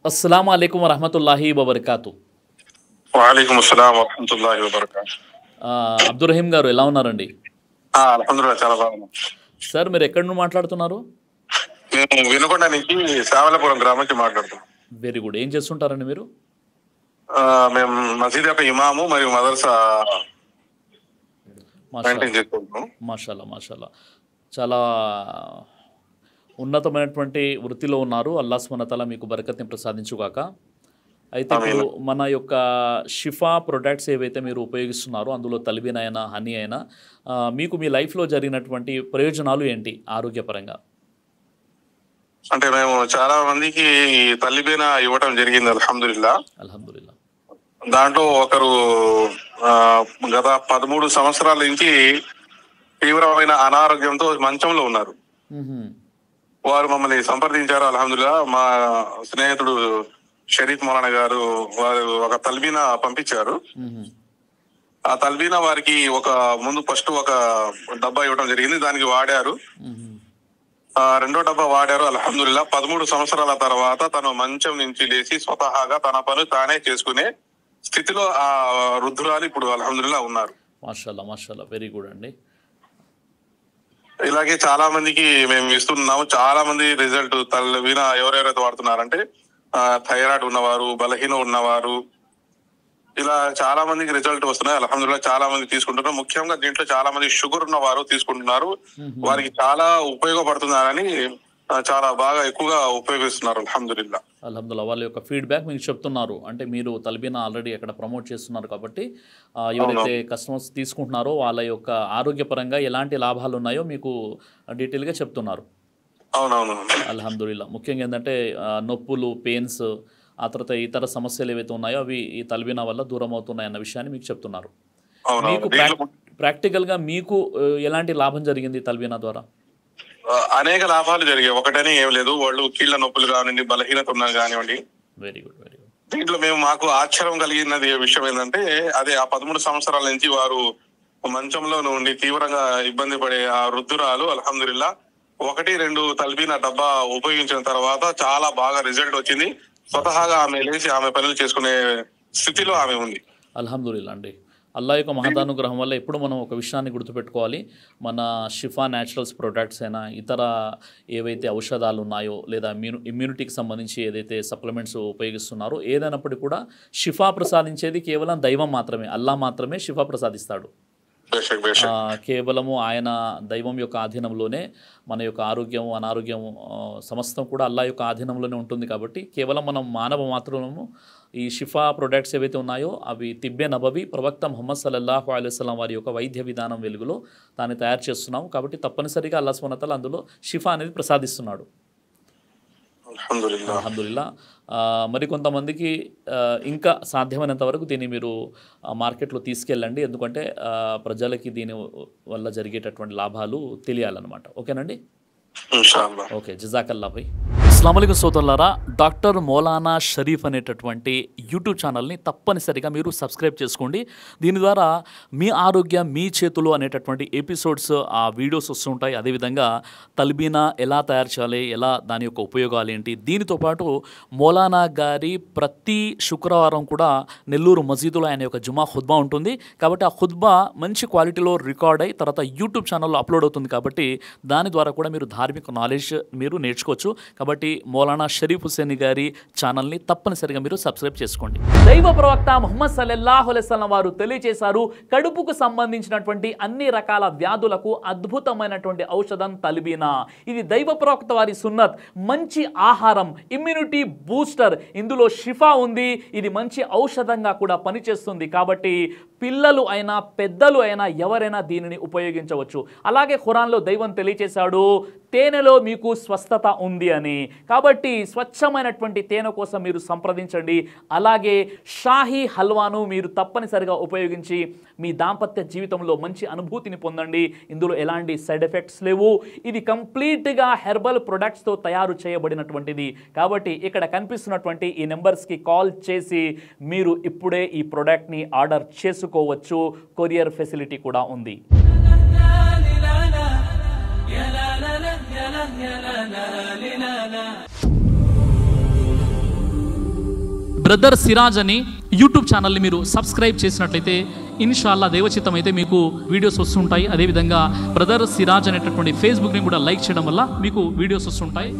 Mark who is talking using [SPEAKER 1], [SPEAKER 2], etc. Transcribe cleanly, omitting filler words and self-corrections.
[SPEAKER 1] अस्सलाम वालेकुम वरहमतुल्लाहि वबरकातु.
[SPEAKER 2] వాలేకుమ్ అస్సలాం వరహమతుల్లాహి వబరకాతుహు.
[SPEAKER 1] అబ్దుల్ రహీం గారు ఎలా ఉన్నారండి?
[SPEAKER 2] అల్హమ్దులిల్లాహ్ చాలా బాగున్నాం
[SPEAKER 1] సార్. మీరు ఎక్కడి నుండి మాట్లాడుతున్నారు?
[SPEAKER 2] మేము వినుకొండ నుంచి సావలపురం గ్రామం నుంచి మాట్లాడుతున్నాం.
[SPEAKER 1] Very good. ఏం చేస్తుంటారండి మీరు?
[SPEAKER 2] మేము మసీద్ యొక్క ఇమాము మరియు మదర్సా మెయింటైన్ చేస్తున్నాం.
[SPEAKER 1] మాషాల్లా మాషాల్లా. చాలా ఉన్నతమైనటువంటి వృత్తిలో ఉన్నారు. అల్లాహ్ సుబ్హానహు వ తఆలా మీకు బరకత్ని ప్రసాదించుగాక. అయితే ఇప్పుడు మన యొక్క షిఫా ప్రొడక్ట్స్ ఏవైతే మీరు ఉపయోగిస్తున్నారో అందులో తల్బీన్ అయినా హనీ అయినా మీకు మీ లైఫ్లో జరిగినటువంటి ప్రయోజనాలు ఏంటి ఆరోగ్యపరంగా?
[SPEAKER 2] అంటే మేము చాలా మందికి తల్లిబీన ఇవ్వటం జరిగింది అల్హమ్దులిల్లాహ్.
[SPEAKER 1] అల్హమ్దులిల్లాహ్.
[SPEAKER 2] దాంట్లో ఒకరు గత 13 సంవత్సరాల నుంచి తీవ్రమైన అనారోగ్యంతో మంచంలో ఉన్నారు. వారు మమ్మల్ని సంప్రదించారు. అల్హమ్దులిల్లాహ్. మా స్నేహితుడు షరీఫ్ మౌలానా గారు వారు ఒక తల్బీనా పంపించారు. ఆ తల్బీనా వారికి ఫస్ట్ ఒక డబ్బా ఇవ్వడం జరిగింది. దానికి వాడారు. రెండో డబ్బా వాడారు. అల్హమ్దులిల్లాహ్. 13 సంవత్సరాల తర్వాత తను మంచం నుంచి లేచి స్వతహాగా తన పని తానే చేసుకునే స్థితిలో ఆ వృద్ధురాలు ఇప్పుడు అల్హమ్దులిల్లాహ్ ఉన్నారు.
[SPEAKER 1] మాషాల్లా మాషాల్లా. వెరీ గుడ్ అండి.
[SPEAKER 2] ఇలాగే చాలా మందికి మేము ఇస్తున్నాము. చాలా మంది రిజల్ట్ తల్బీనా ఎవరెవరైతే వాడుతున్నారంటే థైరాయిడ్ ఉన్నవారు, బలహీనం ఉన్నవారు, ఇలా చాలా మందికి రిజల్ట్ వస్తున్నాయి. అల్హమ్దులిల్లాహ్. చాలా మంది తీసుకుంటున్నారు. ముఖ్యంగా దీంట్లో చాలా మంది షుగర్ ఉన్న వారు తీసుకుంటున్నారు. వారికి చాలా ఉపయోగపడుతున్నారని చాలా బాగా ఎక్కువగా ఉపయోగిస్తున్నారు. అల్హమ్దులిల్లాహ్.
[SPEAKER 1] అల్హమ్దులిల్లాహ్. వాళ్ళ యొక్క ఫీడ్బ్యాక్ మీకు చెప్తున్నారు. అంటే మీరు తల్బీనా ఆల్రెడీ అక్కడ ప్రమోట్ చేస్తున్నారు కాబట్టి ఎవరైతే కస్టమర్స్ తీసుకుంటున్నారో వాళ్ళ యొక్క ఆరోగ్యపరంగా ఎలాంటి లాభాలు ఉన్నాయో మీకు డీటెయిల్గా చెప్తున్నారు.
[SPEAKER 2] అవునవును.
[SPEAKER 1] అల్హమ్దులిల్లాహ్. ముఖ్యంగా ఏంటంటే నొప్పులు, పెయిన్స్, ఆ తర్వాత ఇతర సమస్యలు ఏవైతే ఉన్నాయో అవి ఈ తల్బీనా వల్ల దూరం అవుతున్నాయి అన్న విషయాన్ని మీకు చెప్తున్నారు. మీకు ప్రాక్టికల్గా మీకు ఎలాంటి లాభం జరిగింది తల్బీనా ద్వారా?
[SPEAKER 2] అనేక లాభాలు జరిగాయి. ఒకటని ఏం లేదు. వాళ్ళు కీళ్ళ నొప్పులు కానివ్వండి, బలహీనత ఉన్నా కానివ్వండి.
[SPEAKER 1] Very good very good.
[SPEAKER 2] దీంట్లో మాకు ఆశ్చర్యం కలిగినది విషయం ఏంటంటే అదే ఆ 13 సంవత్సరాల నుంచి వారు మంచంలో నుండి తీవ్రంగా ఇబ్బంది పడే ఆ వృద్ధురాలు అల్హమ్దులిల్లాహ్ 1-2 తల్బీనా డబ్బా ఉపయోగించిన తర్వాత చాలా బాగా రిజల్ట్ వచ్చింది. స్వతహాగా ఆమె లేచి ఆమె పనులు చేసుకునే స్థితిలో ఆమె ఉంది.
[SPEAKER 1] అల్హమ్దులిల్లాహ్ అండి. అల్లాహ్ యొక్క మహదానుగ్రహం వల్ల ఎప్పుడు మనం ఒక విషయాన్ని గుర్తుపెట్టుకోవాలి. మన షిఫా న్యాచురల్స్ ప్రొడక్ట్స్ అయినా ఇతర ఏవైతే ఔషధాలు ఉన్నాయో లేదా ఇమ్యూనిటీకి సంబంధించి ఏదైతే సప్లిమెంట్స్ ఉపయోగిస్తున్నారో ఏదైనప్పటికీ కూడా షిఫా ప్రసాదించేది కేవలం దైవం మాత్రమే. అల్లాహ్ మాత్రమే షిఫా ప్రసాదిస్తాడు. కేవలము ఆయన దైవం యొక్క ఆధీనంలోనే మన యొక్క ఆరోగ్యం, అనారోగ్యం సమస్తం కూడా అల్లాహ్ యొక్క ఆధీనంలోనే ఉంటుంది. కాబట్టి కేవలం మనం మానవ మాత్రము ఈ షిఫా ప్రొడక్ట్స్ ఏవైతే ఉన్నాయో అవి తిబ్బే నబవి ప్రవక్త ముహమ్మద్ సల్లల్లాహు అలైహి వసల్లం వారి యొక్క వైద్య విధానం వెలుగులో దాన్ని తయారు చేస్తున్నాము. కాబట్టి తప్పనిసరిగా అల్లాహ్ సుబ్హానహు వ తఆలా అందులో షిఫా అనేది ప్రసాదిస్తున్నాడు. అల్హమ్దులిల్లాహ్. మరి కొంతమందికి ఇంకా సాధ్యమైనంత వరకు దీన్ని మీరు మార్కెట్లో తీసుకెళ్ళండి. ఎందుకంటే ప్రజలకి దీని వల్ల జరిగేటటువంటి లాభాలు తెలియాలన్నమాట. ఓకేనండి? ఓకే. జజాకల్లా భాయ్. అస్సలాము అలైకుం సోదరులారా. డాక్టర్ మౌలానా షరీఫ్ అనేటటువంటి యూట్యూబ్ ఛానల్ని తప్పనిసరిగా మీరు సబ్స్క్రైబ్ చేసుకోండి. దీని ద్వారా మీ ఆరోగ్యం మీ చేతులు అనేటటువంటి ఎపిసోడ్స్ ఆ వీడియోస్ వస్తుంటాయి. అదేవిధంగా తల్బీనా ఎలా తయారు చేయాలి, ఎలా దాని యొక్క ఉపయోగాలు ఏంటి, దీనితో పాటు మౌలానా గారి ప్రతి శుక్రవారం కూడా నెల్లూరు మసీదులో ఆయన యొక్క జుమా ఖుత్బా ఉంటుంది. కాబట్టి ఆ ఖుత్బా మంచి క్వాలిటీలో రికార్డ్ అయ్యి తర్వాత యూట్యూబ్ ఛానల్లో అప్లోడ్ అవుతుంది. కాబట్టి దాని ద్వారా కూడా మీరు ధార్మిక నాలెడ్జ్ మీరు నేర్చుకోవచ్చు. కాబట్టి మౌలానా షరీఫ్ హుస్సేన్ గారి ఛానల్ని తప్పనిసరిగా మీరు సబ్స్క్రైబ్ చేసుకోండి. దైవ ప్రవక్త ముహమ్మద్ సల్లల్లాహు అలైహి వసల్లం వారు తెలియజేశారు, కడుపుకు సంబంధించినటువంటి అన్ని రకాల వ్యాధులకు అద్భుతమైనటువంటి ఔషధం తల్బీనా. ఇది దైవ ప్రవక్త వారి సున్నత్. మంచి ఆహారం, ఇమ్యూనిటీ బూస్టర్, ఇందులో షిఫా ఉంది. ఇది మంచి ఔషధంగా కూడా పనిచేస్తుంది. కాబట్టి పిల్లలు అయినా పెద్దలు అయినా ఎవరైనా దీనిని ఉపయోగించవచ్చు. అలాగే ఖురాన్లో దైవం తెలియజేశాడు, తేనెలో మీకు స్వస్థత ఉంది అని. కాబట్టి స్వచ్ఛమైనటువంటి తేనె కోసం మీరు సంప్రదించండి. అలాగే షాహీ హల్వాను మీరు తప్పనిసరిగా ఉపయోగించి మీ దాంపత్య జీవితంలో మంచి అనుభూతిని పొందండి. ఇందులో ఎలాంటి సైడ్ ఎఫెక్ట్స్ లేవు. ఇది కంప్లీట్గా హెర్బల్ ప్రొడక్ట్స్తో తయారు చేయబడినటువంటిది. కాబట్టి ఇక్కడ కనిపిస్తున్నటువంటి ఈ నెంబర్స్కి కాల్ చేసి మీరు ఇప్పుడే ఈ ప్రోడక్ట్ని ఆర్డర్ చేసుకోవచ్చు. కొరియర్ ఫెసిలిటీ కూడా ఉంది.
[SPEAKER 3] బ్రదర్ సిరాజ్ అని యూట్యూబ్ ఛానల్ని మీరు సబ్స్క్రైబ్ చేసినట్లయితే ఇన్షాల్లా దేవచిత్తం అయితే మీకు వీడియోస్ వస్తుంటాయి. అదేవిధంగా బ్రదర్ సిరాజ్ అనేటటువంటి ఫేస్బుక్ని కూడా లైక్ చేయడం వల్ల మీకు వీడియోస్ వస్తుంటాయి.